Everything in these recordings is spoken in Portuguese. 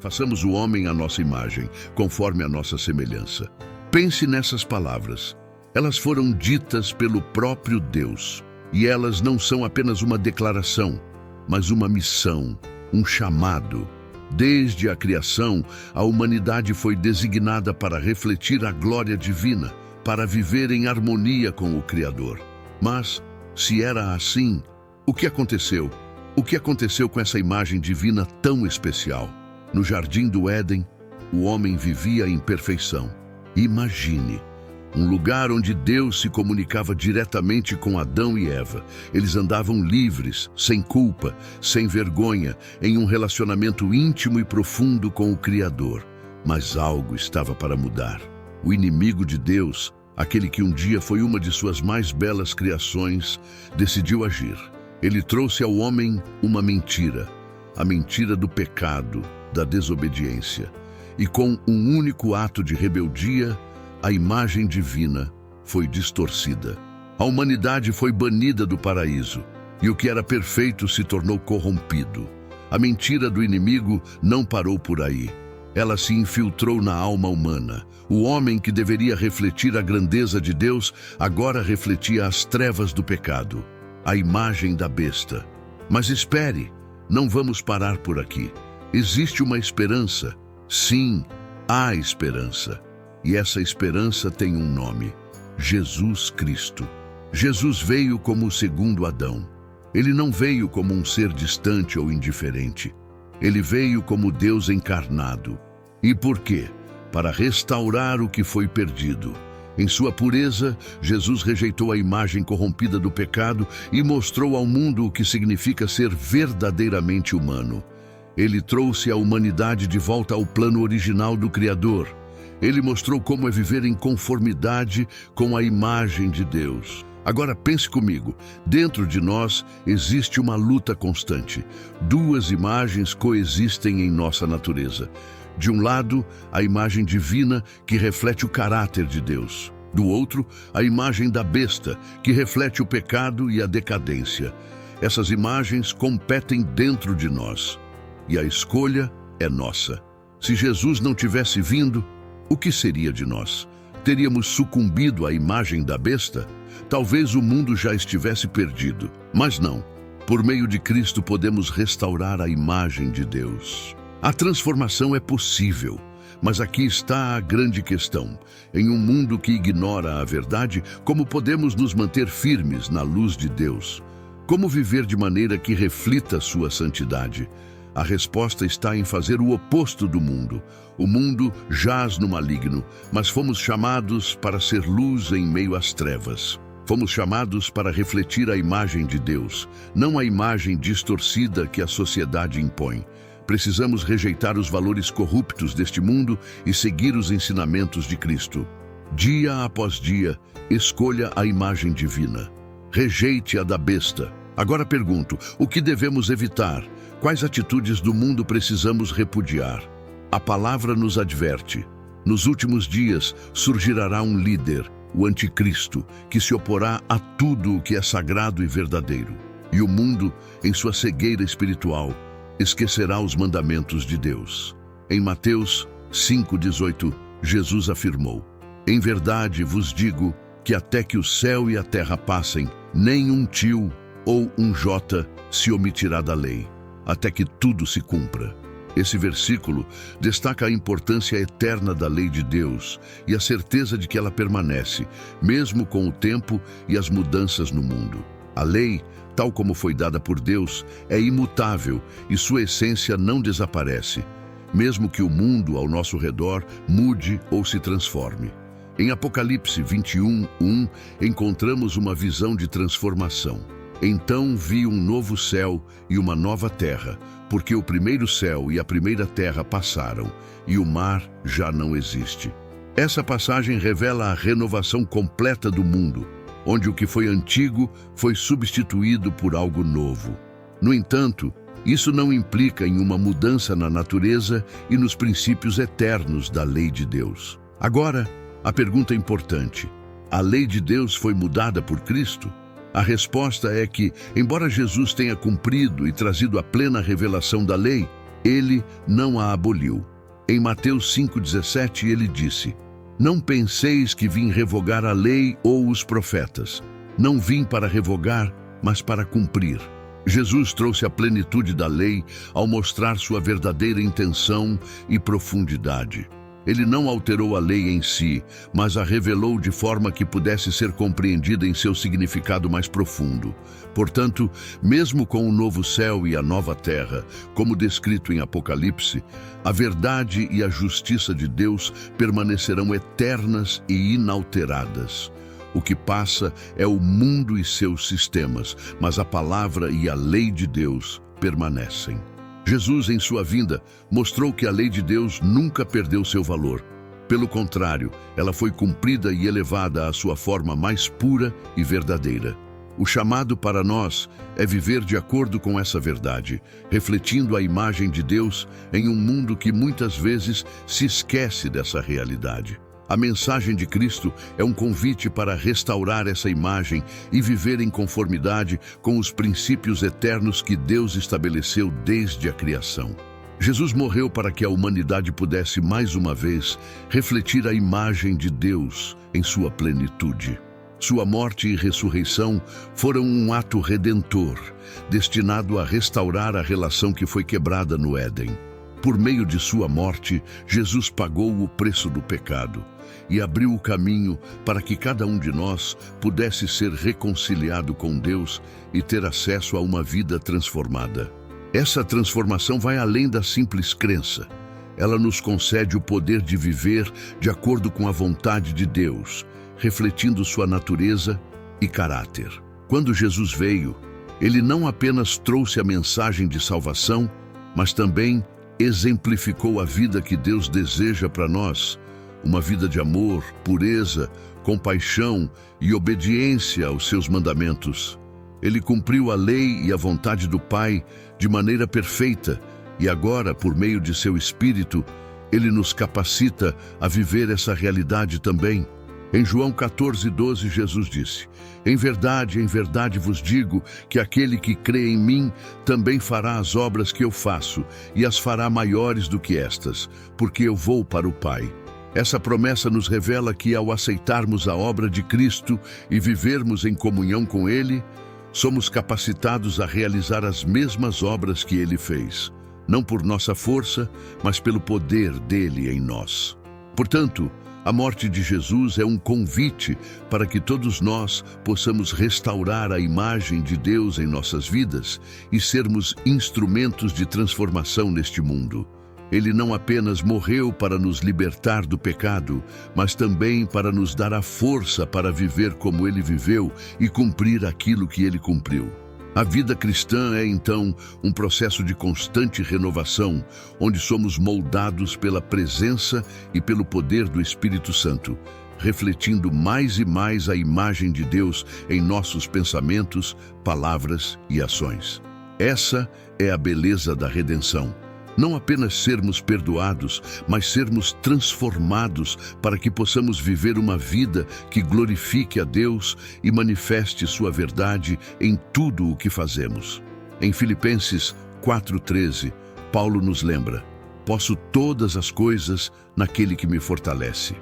Façamos o homem à nossa imagem, conforme a nossa semelhança. Pense nessas palavras. Elas foram ditas pelo próprio Deus. E elas não são apenas uma declaração, mas uma missão, um chamado. Desde a criação, a humanidade foi designada para refletir a glória divina, para viver em harmonia com o Criador. Mas, se era assim, o que aconteceu? O que aconteceu com essa imagem divina tão especial? No jardim do Éden, o homem vivia em perfeição. Imagine, um lugar onde Deus se comunicava diretamente com Adão e Eva. Eles andavam livres, sem culpa, sem vergonha, em um relacionamento íntimo e profundo com o Criador. Mas algo estava para mudar. O inimigo de Deus, aquele que um dia foi uma de suas mais belas criações, decidiu agir. Ele trouxe ao homem uma mentira, a mentira do pecado, da desobediência. E com um único ato de rebeldia, a imagem divina foi distorcida. A humanidade foi banida do paraíso, e o que era perfeito se tornou corrompido. A mentira do inimigo não parou por aí. Ela se infiltrou na alma humana. O homem que deveria refletir a grandeza de Deus, agora refletia as trevas do pecado, a imagem da besta. Mas espere, não vamos parar por aqui. Existe uma esperança. Sim, há esperança. E essa esperança tem um nome: Jesus Cristo. Jesus veio como o segundo Adão. Ele não veio como um ser distante ou indiferente. Ele veio como Deus encarnado. E por quê? Para restaurar o que foi perdido. Em sua pureza, Jesus rejeitou a imagem corrompida do pecado e mostrou ao mundo o que significa ser verdadeiramente humano. Ele trouxe a humanidade de volta ao plano original do Criador. Ele mostrou como é viver em conformidade com a imagem de Deus. Agora pense comigo, dentro de nós existe uma luta constante. Duas imagens coexistem em nossa natureza. De um lado, a imagem divina que reflete o caráter de Deus. Do outro, a imagem da besta que reflete o pecado e a decadência. Essas imagens competem dentro de nós. E a escolha é nossa. Se Jesus não tivesse vindo, o que seria de nós? Teríamos sucumbido à imagem da besta? Talvez o mundo já estivesse perdido. Mas não. Por meio de Cristo podemos restaurar a imagem de Deus. A transformação é possível. Mas aqui está a grande questão. Em um mundo que ignora a verdade, como podemos nos manter firmes na luz de Deus? Como viver de maneira que reflita sua santidade? A resposta está em fazer o oposto do mundo. O mundo jaz no maligno, mas fomos chamados para ser luz em meio às trevas. Fomos chamados para refletir a imagem de Deus, não a imagem distorcida que a sociedade impõe. Precisamos rejeitar os valores corruptos deste mundo e seguir os ensinamentos de Cristo. Dia após dia, escolha a imagem divina. Rejeite a da besta. Agora pergunto, o que devemos evitar? Quais atitudes do mundo precisamos repudiar? A palavra nos adverte. Nos últimos dias surgirá um líder, o anticristo, que se oporá a tudo o que é sagrado e verdadeiro. E o mundo, em sua cegueira espiritual, esquecerá os mandamentos de Deus. Em Mateus 5,18, Jesus afirmou: "Em verdade vos digo que até que o céu e a terra passem, nem um tio ou um jota se omitirá da lei, até que tudo se cumpra." Esse versículo destaca a importância eterna da lei de Deus e a certeza de que ela permanece, mesmo com o tempo e as mudanças no mundo. A lei, tal como foi dada por Deus, é imutável e sua essência não desaparece, mesmo que o mundo ao nosso redor mude ou se transforme. Em Apocalipse 21:1, encontramos uma visão de transformação. Então vi um novo céu e uma nova terra, porque o primeiro céu e a primeira terra passaram, e o mar já não existe. Essa passagem revela a renovação completa do mundo, onde o que foi antigo foi substituído por algo novo. No entanto, isso não implica em uma mudança na natureza e nos princípios eternos da lei de Deus. Agora, a pergunta importante: a lei de Deus foi mudada por Cristo? A resposta é que, embora Jesus tenha cumprido e trazido a plena revelação da lei, ele não a aboliu. Em Mateus 5,17 ele disse: Não penseis que vim revogar a lei ou os profetas. Não vim para revogar, mas para cumprir. Jesus trouxe a plenitude da lei ao mostrar sua verdadeira intenção e profundidade. Ele não alterou a lei em si, mas a revelou de forma que pudesse ser compreendida em seu significado mais profundo. Portanto, mesmo com o novo céu e a nova terra, como descrito em Apocalipse, a verdade e a justiça de Deus permanecerão eternas e inalteradas. O que passa é o mundo e seus sistemas, mas a palavra e a lei de Deus permanecem. Jesus, em sua vinda, mostrou que a lei de Deus nunca perdeu seu valor. Pelo contrário, ela foi cumprida e elevada à sua forma mais pura e verdadeira. O chamado para nós é viver de acordo com essa verdade, refletindo a imagem de Deus em um mundo que muitas vezes se esquece dessa realidade. A mensagem de Cristo é um convite para restaurar essa imagem e viver em conformidade com os princípios eternos que Deus estabeleceu desde a criação. Jesus morreu para que a humanidade pudesse mais uma vez refletir a imagem de Deus em sua plenitude. Sua morte e ressurreição foram um ato redentor, destinado a restaurar a relação que foi quebrada no Éden. Por meio de sua morte, Jesus pagou o preço do pecado e abriu o caminho para que cada um de nós pudesse ser reconciliado com Deus e ter acesso a uma vida transformada. Essa transformação vai além da simples crença. Ela nos concede o poder de viver de acordo com a vontade de Deus, refletindo sua natureza e caráter. Quando Jesus veio, ele não apenas trouxe a mensagem de salvação, mas também exemplificou a vida que Deus deseja para nós, uma vida de amor, pureza, compaixão e obediência aos seus mandamentos. Ele cumpriu a lei e a vontade do Pai de maneira perfeita e agora, por meio de seu Espírito, ele nos capacita a viver essa realidade também. Em João 14:12, Jesus disse: em verdade vos digo que aquele que crê em mim também fará as obras que eu faço e as fará maiores do que estas, porque eu vou para o Pai. Essa promessa nos revela que, ao aceitarmos a obra de Cristo e vivermos em comunhão com Ele, somos capacitados a realizar as mesmas obras que Ele fez, não por nossa força, mas pelo poder dele em nós. Portanto, a morte de Jesus é um convite para que todos nós possamos restaurar a imagem de Deus em nossas vidas e sermos instrumentos de transformação neste mundo. Ele não apenas morreu para nos libertar do pecado, mas também para nos dar a força para viver como ele viveu e cumprir aquilo que ele cumpriu. A vida cristã é, então, um processo de constante renovação, onde somos moldados pela presença e pelo poder do Espírito Santo, refletindo mais e mais a imagem de Deus em nossos pensamentos, palavras e ações. Essa é a beleza da redenção. Não apenas sermos perdoados, mas sermos transformados para que possamos viver uma vida que glorifique a Deus e manifeste sua verdade em tudo o que fazemos. Em Filipenses 4:13, Paulo nos lembra: posso todas as coisas naquele que me fortalece.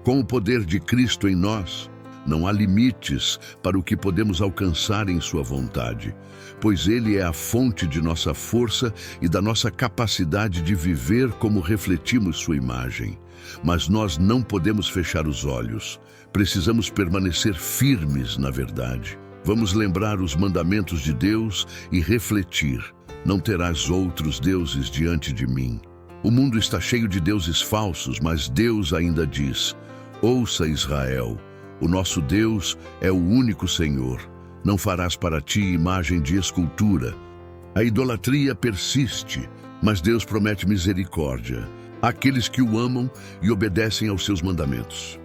Com o poder de Cristo em nós, não há limites para o que podemos alcançar em sua vontade, pois Ele é a fonte de nossa força e da nossa capacidade de viver como refletimos sua imagem. Mas nós não podemos fechar os olhos. Precisamos permanecer firmes na verdade. Vamos lembrar os mandamentos de Deus e refletir: não terás outros deuses diante de mim. O mundo está cheio de deuses falsos, mas Deus ainda diz: ouça, Israel, o nosso Deus é o único Senhor. Não farás para ti imagem de escultura. A idolatria persiste, mas Deus promete misericórdia àqueles que o amam e obedecem aos seus mandamentos.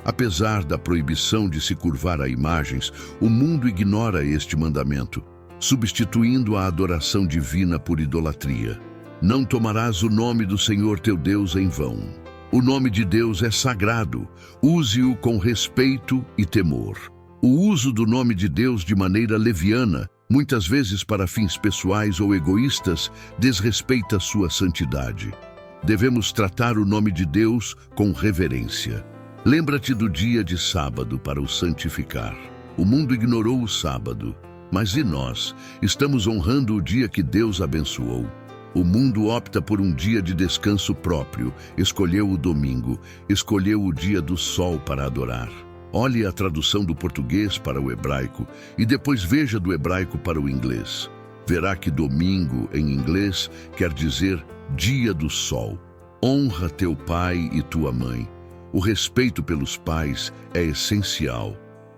Apesar da proibição de se curvar a imagens, o mundo ignora este mandamento, substituindo a adoração divina por idolatria. Não tomarás o nome do Senhor teu Deus em vão. O nome de Deus é sagrado, use-o com respeito e temor. O uso do nome de Deus de maneira leviana muitas vezes para fins pessoais ou egoístas, desrespeita sua santidade. Devemos tratar o nome de Deus com reverência. Lembra-te do dia de sábado para o santificar. O mundo ignorou o sábado, mas e nós? Estamos honrando o dia que Deus abençoou. O mundo opta por um dia de descanso próprio, escolheu o domingo, escolheu o dia do sol para adorar. Olhe a tradução do português para o hebraico e depois veja do hebraico para o inglês. Verá que domingo, em inglês, quer dizer dia do sol. Honra teu pai e tua mãe. O respeito pelos pais é essencial.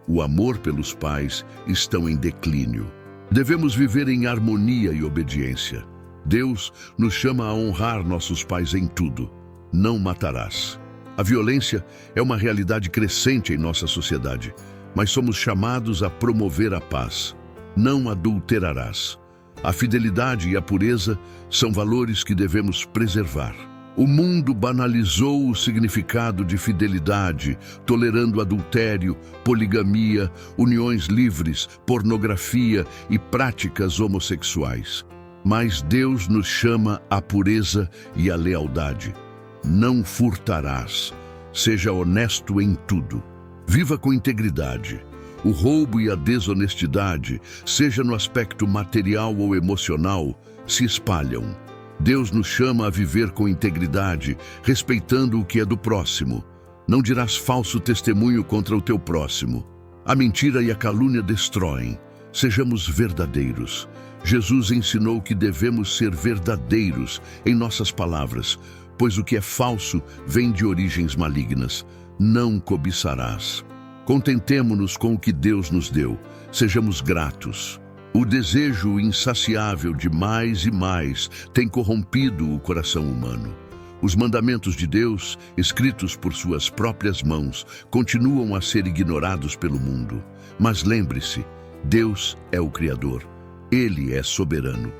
O amor pelos pais estão em declínio. Devemos viver em harmonia e obediência. Deus nos chama a honrar nossos pais em tudo. Não matarás. A violência é uma realidade crescente em nossa sociedade, mas somos chamados a promover a paz. Não adulterarás. A fidelidade e a pureza são valores que devemos preservar. O mundo banalizou o significado de fidelidade, tolerando adultério, poligamia, uniões livres, pornografia e práticas homossexuais. Mas Deus nos chama à pureza e à lealdade. Não furtarás. Seja honesto em tudo. Viva com integridade. O roubo e a desonestidade, seja no aspecto material ou emocional, se espalham. Deus nos chama a viver com integridade, respeitando o que é do próximo. Não dirás falso testemunho contra o teu próximo. A mentira e a calúnia destroem. Sejamos verdadeiros. Jesus ensinou que devemos ser verdadeiros em nossas palavras, pois o que é falso vem de origens malignas. Não cobiçarás. Contentemo-nos com o que Deus nos deu. Sejamos gratos. O desejo insaciável de mais e mais tem corrompido o coração humano. Os mandamentos de Deus, escritos por suas próprias mãos, continuam a ser ignorados pelo mundo. Mas lembre-se, Deus é o Criador. Ele é soberano.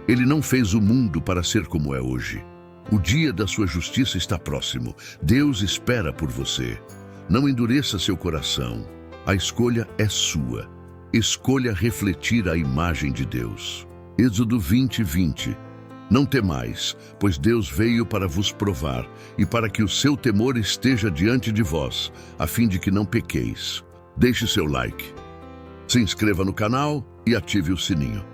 Ele não fez o mundo para ser como é hoje. O dia da sua justiça está próximo. Deus espera por você. Não endureça seu coração. A escolha é sua. Escolha refletir a imagem de Deus. Êxodo 20:20. Não temais, pois Deus veio para vos provar e para que o seu temor esteja diante de vós, a fim de que não pequeis. Deixe seu like. Se inscreva no canal e ative o sininho.